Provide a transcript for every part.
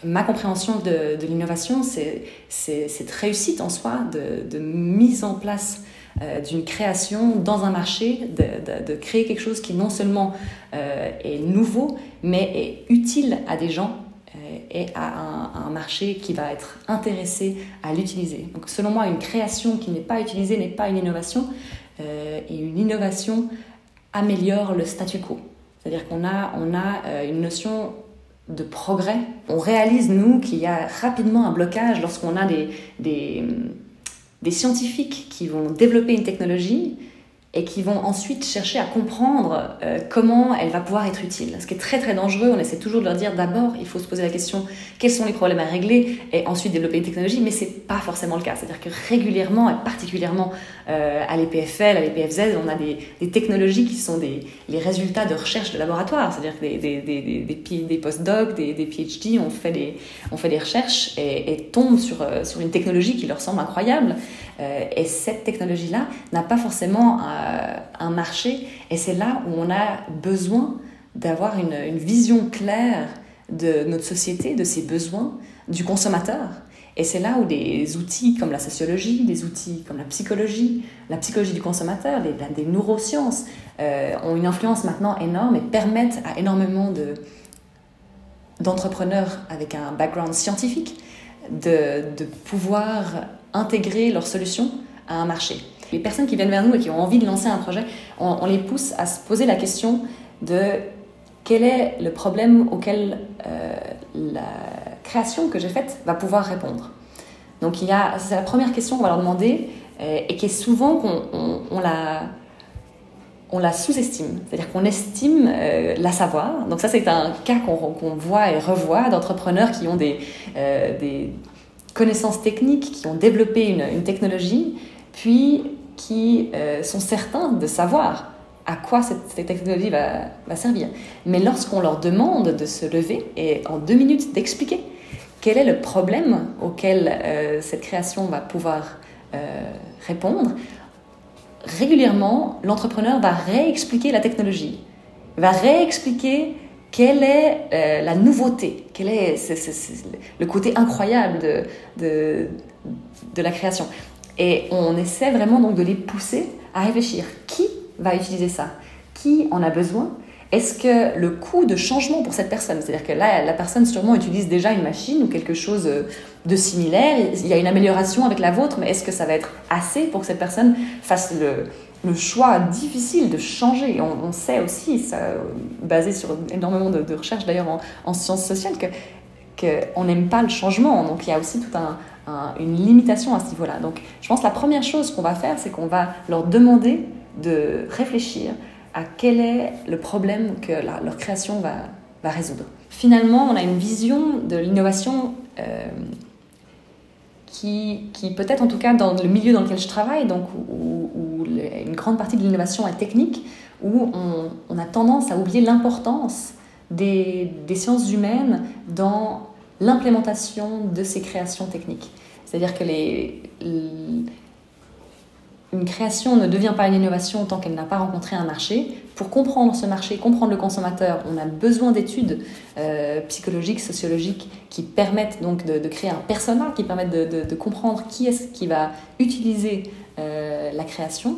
Ma compréhension de l'innovation, c'est cette réussite en soi de mise en place d'une création dans un marché, de créer quelque chose qui non seulement est nouveau, mais est utile à des gens et à un marché qui va être intéressé à l'utiliser. Donc selon moi, une création qui n'est pas utilisée n'est pas une innovation, et une innovation améliore le statu quo. C'est-à-dire qu'on a une notion de progrès. On réalise, nous, qu'il y a rapidement un blocage lorsqu'on a des scientifiques qui vont développer une technologie et qui vont ensuite chercher à comprendre comment elle va pouvoir être utile. Ce qui est très très dangereux, on essaie toujours de leur dire d'abord, il faut se poser la question quels sont les problèmes à régler et ensuite développer une technologie, mais c'est pas forcément le cas. C'est-à-dire que régulièrement, et particulièrement à l'EPFL, à l'EPFZ, on a des technologies qui sont les résultats de recherche de laboratoire, c'est-à-dire que des post-docs, des PhD ont fait des recherches et tombent sur une technologie qui leur semble incroyable. Et cette technologie-là n'a pas forcément un marché, et c'est là où on a besoin d'avoir une vision claire de notre société, de ses besoins, du consommateur. Et c'est là où des outils comme la sociologie, des outils comme la psychologie du consommateur, des neurosciences ont une influence maintenant énorme et permettent à énormément d'entrepreneurs avec un background scientifique de pouvoir intégrer leurs solutions à un marché. Les personnes qui viennent vers nous et qui ont envie de lancer un projet, on les pousse à se poser la question de quel est le problème auquel la création que j'ai faite va pouvoir répondre. Donc c'est la première question qu'on va leur demander et qui est souvent qu'on la sous-estime. C'est-à-dire qu'on estime la savoir. Donc ça, c'est un cas qu'on voit et revoit d'entrepreneurs qui ont des connaissances techniques, qui ont développé une technologie, puis qui sont certains de savoir à quoi cette technologie va servir. Mais lorsqu'on leur demande de se lever et en 2 minutes d'expliquer quel est le problème auquel cette création va pouvoir répondre, régulièrement, l'entrepreneur va réexpliquer la technologie, va réexpliquer quelle est la nouveauté, quel est le côté incroyable de la création. Et on essaie vraiment donc de les pousser à réfléchir. Qui va utiliser ça? Qui en a besoin? Est-ce que le coût de changement pour cette personne, c'est-à-dire que là, la personne sûrement utilise déjà une machine ou quelque chose de similaire, il y a une amélioration avec la vôtre, mais est-ce que ça va être assez pour que cette personne fasse le choix difficile de changer? Et on sait aussi, ça, basé sur énormément de recherches d'ailleurs en sciences sociales, qu'on n'aime pas le changement. Donc il y a aussi toute une limitation à ce niveau-là. Donc je pense que la première chose qu'on va faire, c'est qu'on va leur demander de réfléchir à quel est le problème que leur création va résoudre. Finalement, on a une vision de l'innovation qui peut-être, en tout cas dans le milieu dans lequel je travaille, donc où une grande partie de l'innovation est technique, où on a tendance à oublier l'importance des sciences humaines dans l'implémentation de ces créations techniques. C'est-à-dire que une création ne devient pas une innovation tant qu'elle n'a pas rencontré un marché. Pour comprendre ce marché, comprendre le consommateur, on a besoin d'études psychologiques, sociologiques qui permettent donc de créer un persona, qui permettent de comprendre qui est-ce qui va utiliser la création.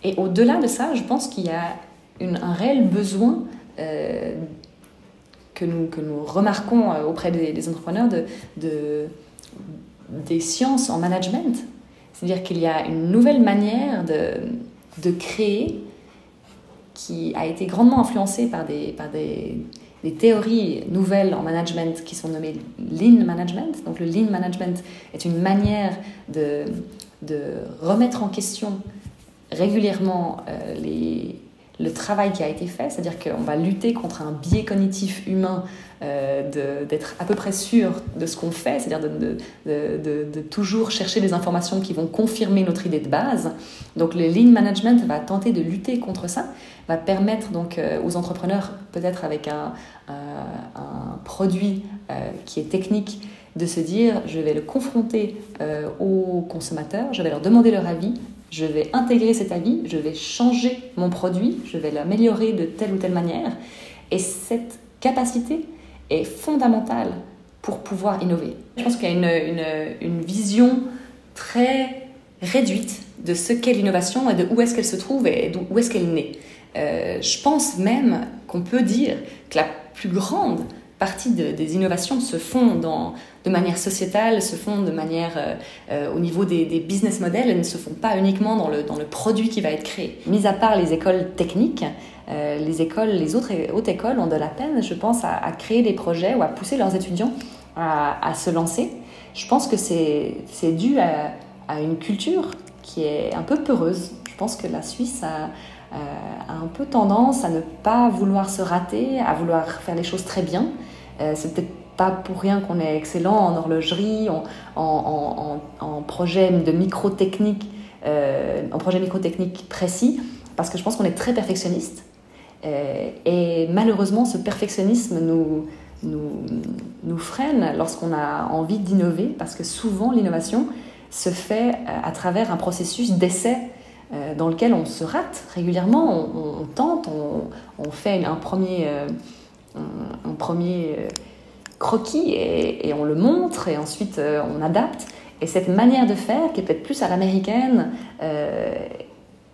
Et au-delà de ça, je pense qu'il y a un réel besoin que nous remarquons auprès des entrepreneurs des sciences en management. C'est-à-dire qu'il y a une nouvelle manière de créer qui a été grandement influencée par des théories nouvelles en management qui sont nommées Lean Management. Donc le Lean Management est une manière de remettre en question régulièrement le travail qui a été fait, c'est-à-dire qu'on va lutter contre un biais cognitif humain d'être à peu près sûr de ce qu'on fait, c'est-à-dire de toujours chercher des informations qui vont confirmer notre idée de base. Donc le Lean Management va tenter de lutter contre ça, va permettre donc aux entrepreneurs, peut-être avec un produit qui est technique, de se dire je vais le confronter aux consommateurs, je vais leur demander leur avis, je vais intégrer cet avis, je vais changer mon produit, je vais l'améliorer de telle ou telle manière. Et cette capacité est fondamentale pour pouvoir innover. Je pense qu'il y a une vision très réduite de ce qu'est l'innovation et de où est-ce qu'elle se trouve et d'où est-ce qu'elle naît. Je pense même qu'on peut dire que la plus grande partie des innovations se font de manière sociétale, se font de manière au niveau des business models, elles ne se font pas uniquement dans le produit qui va être créé. Mis à part les écoles techniques, les autres hautes écoles ont de la peine, je pense, à créer des projets ou à pousser leurs étudiants à se lancer. Je pense que c'est dû à une culture qui est un peu peureuse. Je pense que la Suisse a un peu tendance à ne pas vouloir se rater, à vouloir faire les choses très bien. C'est peut-être pas pour rien qu'on est excellent en horlogerie, en projet de microtechnique, en projet microtechnique précis, parce que je pense qu'on est très perfectionniste. Et malheureusement, ce perfectionnisme nous freine lorsqu'on a envie d'innover, parce que souvent l'innovation se fait à travers un processus d'essai dans lequel on se rate régulièrement, on tente, on fait un premier croquis et on le montre et ensuite on adapte. Et cette manière de faire, qui est peut-être plus à l'américaine,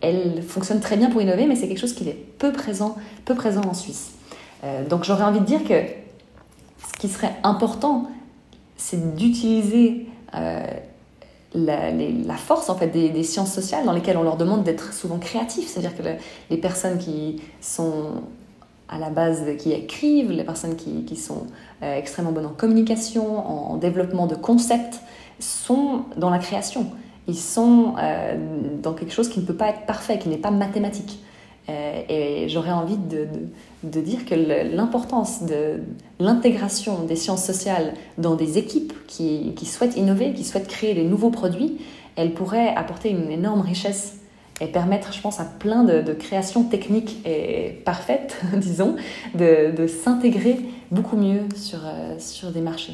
elle fonctionne très bien pour innover, mais c'est quelque chose qui est peu présent en Suisse. Donc j'aurais envie de dire que ce qui serait important, c'est d'utiliser la force en fait, des sciences sociales dans lesquelles on leur demande d'être souvent créatifs. C'est-à-dire que les personnes qui sont à la base, qui écrivent, les personnes qui sont extrêmement bonnes en communication, en développement de concepts, sont dans la création. Ils sont dans quelque chose qui ne peut pas être parfait, qui n'est pas mathématique. Et j'aurais envie de dire que l'importance de l'intégration des sciences sociales dans des équipes qui souhaitent innover, qui souhaitent créer des nouveaux produits, elle pourrait apporter une énorme richesse et permettre, je pense, à plein de créations techniques et parfaites, disons, de s'intégrer beaucoup mieux sur des marchés.